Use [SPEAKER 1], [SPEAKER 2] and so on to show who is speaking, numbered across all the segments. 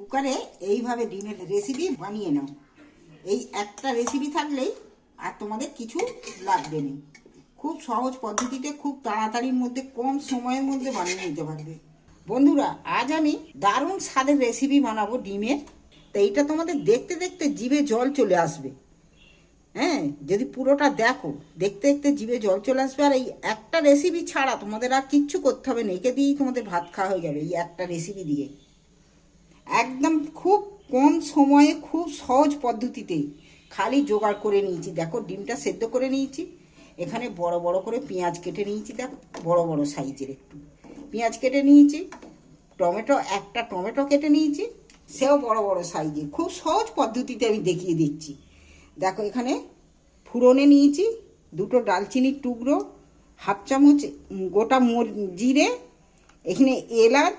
[SPEAKER 1] কুকারে এইভাবে ডিমের রেসিপি বানিয়ে নাও। এই একটা রেসিপি থাকলেই আর তোমাদের কিছু লাগবে না। খুব সহজ পদ্ধতিতে খুব তাড়াতাড়ির মধ্যে কম সময়ের মধ্যে বানিয়ে নিতে পারবে। বন্ধুরা, আজ আমি দারুণ স্বাদের রেসিপি বানাবো ডিমের। তো এইটা তোমাদের দেখতে দেখতে জিভে জল চলে আসবে। হ্যাঁ, যদি পুরোটা দেখো, দেখতে দেখতে জিভে জল চলে আসবে। আর এই একটা রেসিপি ছাড়া তোমাদের আর কিচ্ছু করতে হবে না। একে দিয়েই তোমাদের ভাত খাওয়া হয়ে যাবে, এই একটা রেসিপি দিয়ে। একদম খুব কম সময়ে খুব সহজ পদ্ধতিতেই খালি জোগাড় করে নিয়েছি। দেখো, ডিমটা সেদ্ধ করে নিয়েছি। এখানে বড় বড় করে পেঁয়াজ কেটে নিয়েছি। দেখো, বড় বড় সাইজের একটু পেঁয়াজ কেটে নিয়েছি। একটা টমেটো কেটে নিয়েছি, সেও বড় বড় সাইজের। খুব সহজ পদ্ধতিতে আমি দেখিয়ে দিচ্ছি। দেখো, এখানে ফোড়নে নিয়েছি দুটো ডালচিনির টুকরো, হাফ চামচ গোটা জিরে, এখানে এলাচ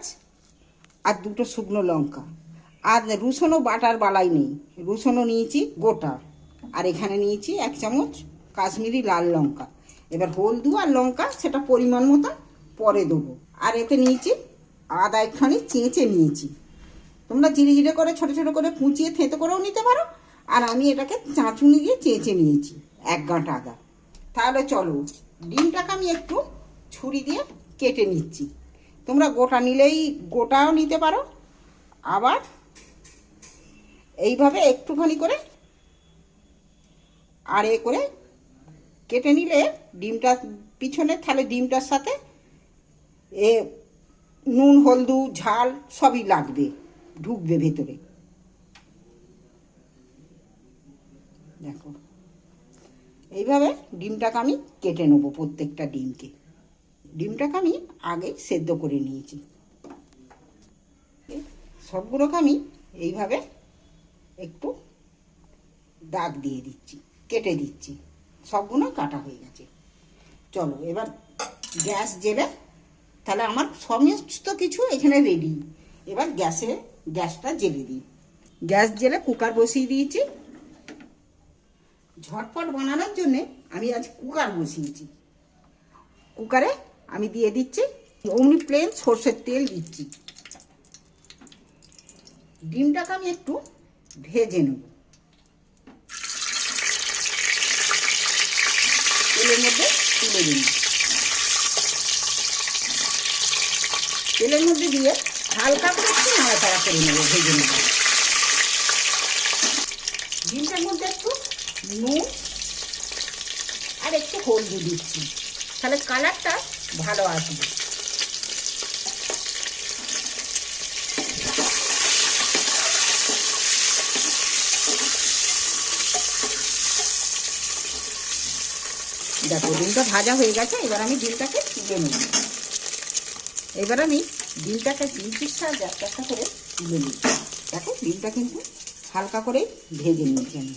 [SPEAKER 1] আর দুটো শুকনো লঙ্কা। আর রসুনও বাটার বালাই নেই, রসুনও নিয়েছি গোটা। আর এখানে নিয়েছি 1 চামচ কাশ্মীরি লাল লঙ্কা। এবার হলুদ আর লঙ্কা সেটা পরিমাণ মতো পরে দেবো। আর এতে নিয়েছি আদা একখানি চেঁচে নিয়েছি। তোমরা জিরে জিরে করে ছোটো ছোটো করে কুচিয়ে থেঁতো করেও নিতে পারো। আর আমি এটাকে চাঁচুনি দিয়ে চেঁচে নিয়েছি 1 গাঁট আদা। তাহলে চলো, ডিমটাকে আমি একটু ছুরি দিয়ে কেটে নিচ্ছি। তোমরা গোটা নিলেই গোটাও নিতে পারো, আবার এইভাবে একটুখানি করে আর করে কেটে নিলে ডিমটা পিছনে, তাহলে ডিমটার সাথে নুন হলদু ঝাল সবই লাগবে, ঢুকবে ভেতরে। দেখো, এইভাবে ডিমটাকে আমি কেটে নেবো। প্রত্যেকটা ডিমটাকে আমি আগে সেদ্ধ করে নিয়েছি। সবগুলোকে আমি এইভাবে একটু দাগ দিয়ে দিচ্ছি, কেটে দিচ্ছি। সবগুলো কাটা হয়ে গেছে। চলো এবার গ্যাস জেলে, তাহলে আমার সমস্ত কিছু এখানে রেডি। এবার গ্যাসটা জেলে দিই। গ্যাস জেলে কুকার বসিয়ে দিয়েছি। ঝটপট বানানোর জন্যে আমি আজ কুকার বসিয়েছি। কুকারে আমি দিয়ে দিচ্ছি অমনি প্লেন সর্ষের তেল দিচ্ছি। ডিমটাকে আমি একটু ভেজে নেব। তেলের মধ্যে তুলে দিন। তেলের মধ্যে দিয়ে হালকা করে একটু নাড়াচাড়া করে নেব, ভেজে নেব। ডিমটার মধ্যে একটু নুন আর একটু হলুদ দিচ্ছি, তাহলে কালারটা ভালো আসবে। দেখো, ডিমটা ভাজা হয়ে গেছে। এবার আমি ডিমটাকে তুলে নেব। এবার আমি ডিমটাকে চিমচির সাহায্যে একটা একটা করে তুলে নিই। দেখো, ডিমটা কিন্তু হালকা করেই ভেজে নিয়েছি আমি।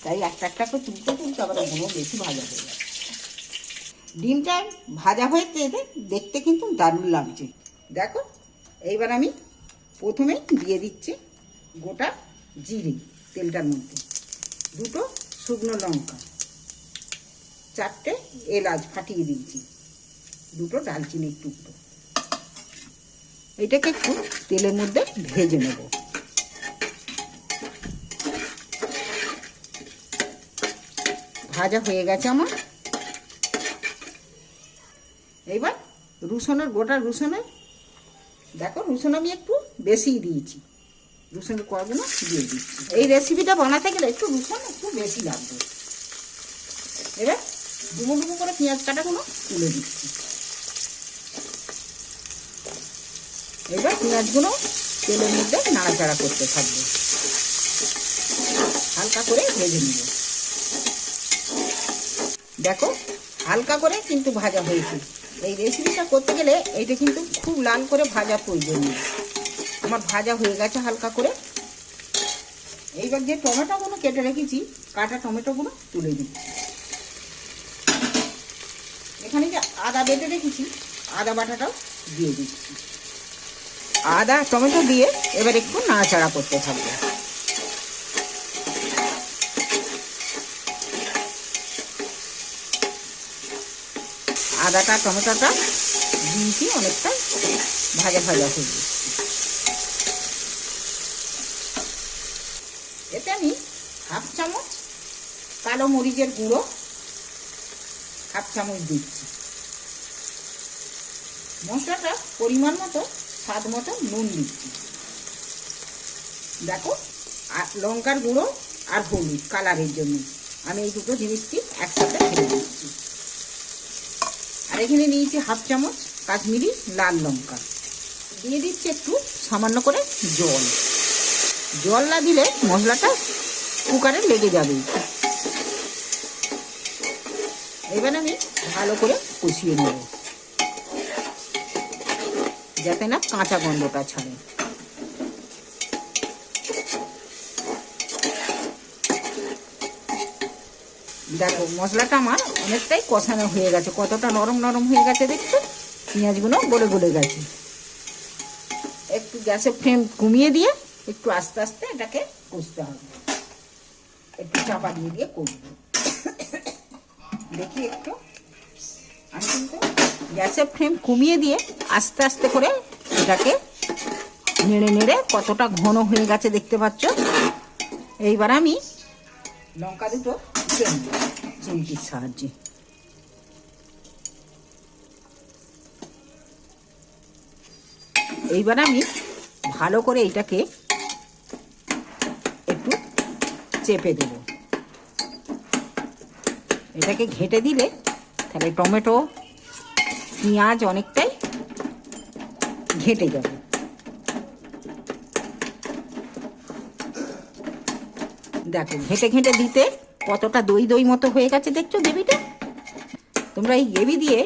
[SPEAKER 1] তাই একটা একটা করে তুলতে আবার ওগুলো বেশি ভাজা হয়ে যায়। ডিমটা ভাজা হয়েছে, দেখতে কিন্তু দারুণ লাগছে। দেখো, এইবার আমি প্রথমেই দিয়ে দিচ্ছি গোটা জিরে তেলটার মধ্যে, দুটো শুকনো লঙ্কা, 4টে এলাচ ফাটিয়ে দিয়েছি, দুটো ডালচিনির টুকরো। এটাকে একটু তেলের মধ্যে ভেজে নেব। ভাজা হয়ে গেছে আমার। এইবার গোটা রসুনের, দেখো রসুন আমি একটু বেশিই দিয়েছি। রসুনের কড়গুলো দিয়ে দিচ্ছি। এই রেসিপিটা বানাতে গেলে একটু রসুন একটু বেশি লাগবে। এবার ডুবো ডুবো করে পেঁয়াজ কাটাগুলো তুলে দিচ্ছি। এবার পেঁয়াজগুলো তেলের মধ্যে নাড়াচাড়া করতে থাকবে, হালকা করে ভেজে নেব। দেখো, হালকা করে কিন্তু ভাজা হয়েছে। এই রেসিপিটা করতে গেলে এইটা কিন্তু খুব লাল করে ভাজা প্রয়োজন নেই। আমার ভাজা হয়ে গেছে হালকা করে। এইবার যে টমেটোগুলো কেটে রেখেছি, কাটা টমেটোগুলো তুলে দিচ্ছি। এখানে যে আদা বেটে রেখেছি, আদা বাটাটাও দিয়ে দিচ্ছি। আদা টমেটো দিয়ে এবার একটু নাড়াচাড়া করতে থাকবে। আদাটা টমেটোটা দিয়েছি অনেকটা ভাজা ভাজা হয়ে গেছে। এতে আমি 1/2 চামচ কালো মরিচের গুঁড়ো 1/2 চামচ দিচ্ছি। মশলাটা পরিমাণ মতো স্বাদ মতো নুন দিচ্ছি। দেখো, আর লঙ্কার গুঁড়ো আর হলুদ কালারের জন্য আমি এই দুটো জিনিসটি একসাথে ঢেলে দিচ্ছি। আর এখানে নিয়েছি 1/2 চামচ কাশ্মীরি লাল লঙ্কা। দিয়ে দিচ্ছি একটু সামান্য করে জল। জল না দিলে মশলাটা কুকারে লেগে যাবে। এবার আমি ভালো করে কষিয়ে নেব যাতে না কাঁচা গন্ধটা ছাড়ে। দেখো, মশলাটা আমার অনেকটাই কষানো হয়ে গেছে। কতটা নরম নরম হয়ে গেছে দেখছো, পেঁয়াজগুলো গলে গলে গেছে। একটু গ্যাসের ফ্লেম কমিয়ে দিয়ে একটু আস্তে আস্তে এটাকে কষতে হবে। একটু চাপা দিয়ে দিয়ে কষবো। দেখি একটু, আমি কিন্তু গ্যাসের ফ্লেম কমিয়ে দিয়ে আস্তে আস্তে করে এটাকে নেড়ে নেড়ে কতটা ঘন হয়ে গেছে দেখতে পাচ্ছ। এইবার আমি লঙ্কা দুটো চিমটির সাহায্যে এইবার আমি ভালো করে এটাকে একটু চেপে দেব। এটাকে ঘেঁটে দিলে তাহলে টমেটো পেঁয়াজ অনেকটাই ঘেঁটে যাবে। দেখো, ঘেঁটে ঘেঁটে দিতে কতটা দই দই মতো হয়ে গেছে দেখছো গ্রেভিটা। তোমরা এই গ্রেভি দিয়ে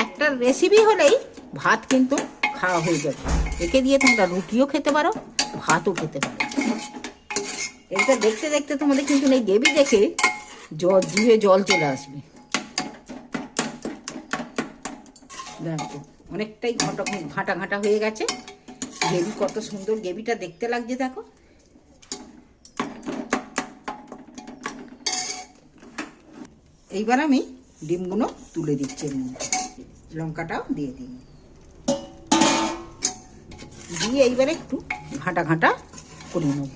[SPEAKER 1] একটা রেসিপি হলেই ভাত কিন্তু খাওয়া হয়ে যাবে। একে দিয়ে তোমরা রুটিও খেতে পারো, ভাতও খেতে পারো। এটা দেখতে দেখতে তোমাদের কিন্তু এই গ্রেভি দেখে জিভে জল চলে আসবে। দেখো, অনেকটাই ঘাঁটা ঘাঁটা হয়ে গেছে। গ্রেভি কত সুন্দর গ্রেভিটা দেখতে লাগছে দেখো। এইবার আমি ডিমগুলো তুলে দিচ্ছি এর মধ্যে, লঙ্কাটাও দিয়ে দিই। দিয়ে এইবার একটু ঘাঁটা ঘাঁটা করে নেব।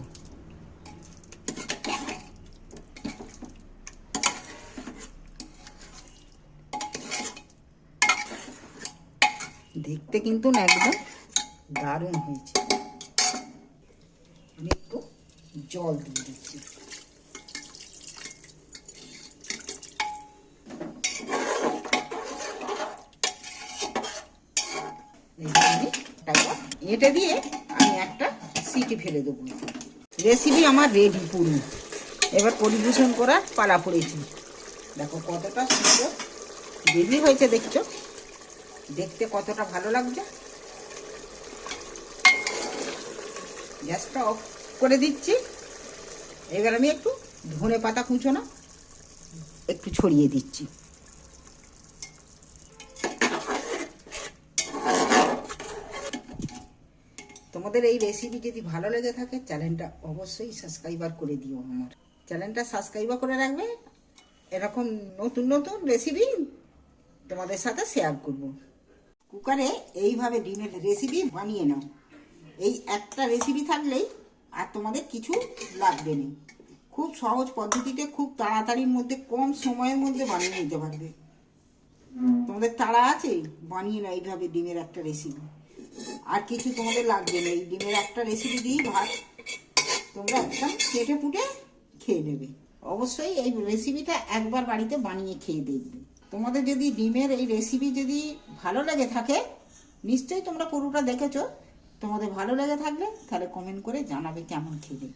[SPEAKER 1] দেখতে কিন্তু না একদম দারুণ হয়েছে। আমি একটু জল দিয়ে দিচ্ছি। এটা দিয়ে আমি একটা সিটি ফেলে দেবো। রেসিপি আমার রেডি পুরো। এবার পরিবেশন করার পালা পড়েছি। দেখো কতটা সুন্দর গ্রেভি হয়েছে দেখছো, দেখতে কতটা ভালো লাগছে। গ্যাসটা অফ করে দিচ্ছি। এবার আমি একটু ধনে পাতা কুচোনো একটু ছড়িয়ে দিচ্ছি। তোমাদের এই রেসিপি যদি ভালো লেগে থাকে চ্যানেলটা অবশ্যই সাবস্ক্রাইবার করে দিও। আমার চ্যানেলটা সাবস্ক্রাইবার করে রাখবে। এরকম নতুন নতুন রেসিপি তোমাদের সাথে শেয়ার করব। কুকারে এইভাবে ডিমের রেসিপি বানিয়ে নাও। এই একটা রেসিপি থাকলেই আর তোমাদের কিছু লাগবে না। খুব সহজ পদ্ধতিতে খুব তাড়াতাড়ির মধ্যে কম সময়ের মধ্যে বানিয়ে নিতে পারবে। তোমাদের তাড়া আছে, বানিয়ে নাও এইভাবে ডিমের একটা রেসিপি। আর কিছু তোমাদের লাগবে না। এই ডিমের একটা রেসিপি দিয়েই ভাত তোমরা একদম কেটে পুটে খেয়ে নেবে। অবশ্যই এই রেসিপিটা একবার বাড়িতে বানিয়ে খেয়ে দেখবে। তোমাদের যদি ডিমের এই রেসিপি যদি ভালো লেগে থাকে, নিশ্চয়ই তোমরা পুরোটা দেখেছো। তোমাদের ভালো লেগে থাকলে তাহলে কমেন্ট করে জানাবে কেমন খেলে।